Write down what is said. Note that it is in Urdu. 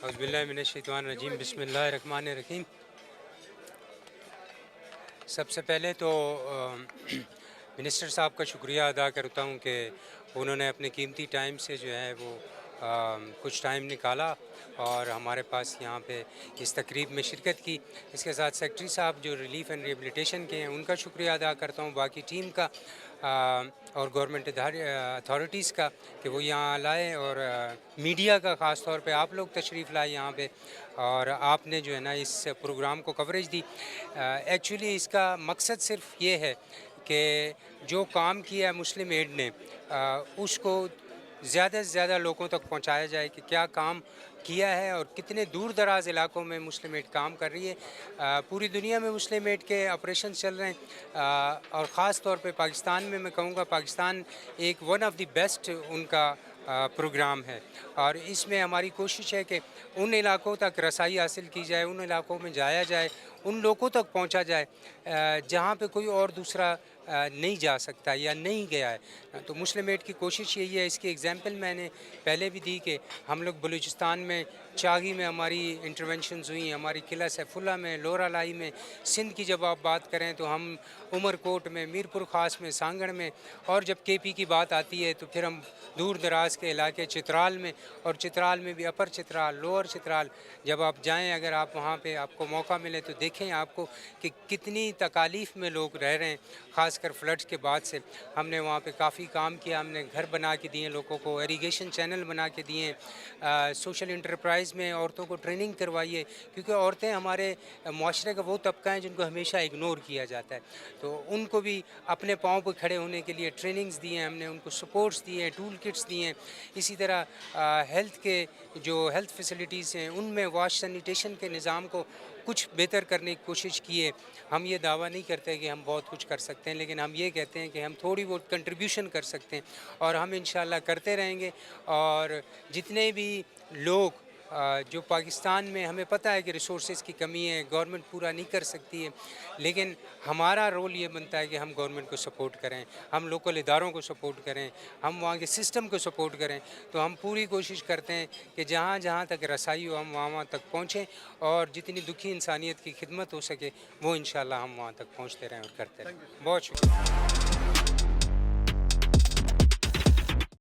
اعوذ باللہ من الشیطان الرجیم، بسم اللہ الرحمن الرحیم۔ سب سے پہلے تو منسٹر صاحب کا شکریہ ادا کرتا ہوں کہ انہوں نے اپنے قیمتی ٹائم سے جو ہے وہ کچھ ٹائم نکالا اور ہمارے پاس یہاں پہ اس تقریب میں شرکت کی۔ اس کے ساتھ سیکٹری صاحب جو ریلیف اینڈ ریبلیٹیشن کے ہیں ان کا شکریہ ادا کرتا ہوں، باقی ٹیم کا اور گورنمنٹ اتھارٹیز کا کہ وہ یہاں لائے، اور میڈیا کا خاص طور پہ آپ لوگ تشریف لائے یہاں پہ اور آپ نے جو ہے نا اس پروگرام کو کوریج دی۔ ایکچولی اس کا مقصد صرف یہ ہے کہ جو کام کیا مسلم ایڈ نے اس کو زیادہ سے زیادہ لوگوں تک پہنچایا جائے کہ کیا کام کیا ہے اور کتنے دور دراز علاقوں میں مسلم ایڈ کام کر رہی ہے۔ پوری دنیا میں مسلم ایڈ کے آپریشن چل رہے ہیں اور خاص طور پہ پاکستان میں کہوں گا پاکستان ایک one of the best in کا پروگرام ہے، اور اس میں ہماری کوشش ہے کہ ان علاقوں تک رسائی حاصل کی جائے، ان علاقوں میں جایا جائے، ان لوگوں تک پہنچا جائے جہاں پہ کوئی اور دوسرا نہیں جا سکتا یا نہیں گیا ہے۔ تو مسلم ایڈ کی کوشش یہی ہے۔ اس کی ایگزامپل میں نے پہلے بھی دی کہ ہم لوگ بلوچستان میں چاغی میں ہماری انٹرونشنز ہوئی، ہماری قلعہ سیف اللہ میں، لورا لائی میں، سندھ کی جب آپ بات کریں تو ہم عمر کوٹ میں، میر پور خاص میں، سانگڑ میں، اور جب کے پی کی بات آتی ہے تو پھر ہم دور دراز کے علاقے چترال میں، اور چترال میں بھی اپر چترال، لوور چترال، جب آپ جائیں اگر آپ وہاں پہ آپ کو موقع ملے تو دیکھیں آپ کو کہ کتنی تکالیف میں لوگ رہ رہے ہیں، خاص کر فلڈز کے بعد سے۔ ہم نے وہاں پہ کافی کام کیا، ہم نے گھر بنا کے دیے لوگوں کو، ایریگیشن چینل بنا کے دیے، سوشل انٹرپرائز میں عورتوں کو ٹریننگ کروائیے، کیونکہ عورتیں ہمارے معاشرے کا وہ طبقہ ہیں جن کو ہمیشہ اگنور کیا جاتا ہے، تو ان کو بھی اپنے پاؤں پہ کھڑے ہونے کے لیے ٹریننگز دی ہیں ہم نے، ان کو سپورٹس دیے ہیں، ٹول کٹس دیے ہیں۔ اسی طرح ہیلتھ کے جو ہیلتھ فیسلٹیز ہیں ان میں واش سینیٹیشن کے نظام کو کچھ بہتر کرنے کی کوشش کی ہے۔ ہم یہ دعویٰ نہیں کرتے کہ ہم بہت کچھ کر سکتے ہیں، لیکن ہم یہ کہتے ہیں کہ ہم تھوڑی بہت کنٹریبیوشن کر سکتے ہیں، اور ہم انشاءاللہ کرتے رہیں گے۔ اور جتنے بھی لوگ جو پاکستان میں، ہمیں پتہ ہے کہ ریسورسز کی کمی ہے، گورنمنٹ پورا نہیں کر سکتی ہے، لیکن ہمارا رول یہ بنتا ہے کہ ہم گورنمنٹ کو سپورٹ کریں، ہم لوکل اداروں کو سپورٹ کریں، ہم وہاں کے سسٹم کو سپورٹ کریں۔ تو ہم پوری کوشش کرتے ہیں کہ جہاں جہاں تک رسائی ہو ہم وہاں تک پہنچیں، اور جتنی دکھی انسانیت کی خدمت ہو سکے وہ انشاءاللہ ہم وہاں تک پہنچتے رہیں اور کرتے رہیں۔ بہت شکریہ۔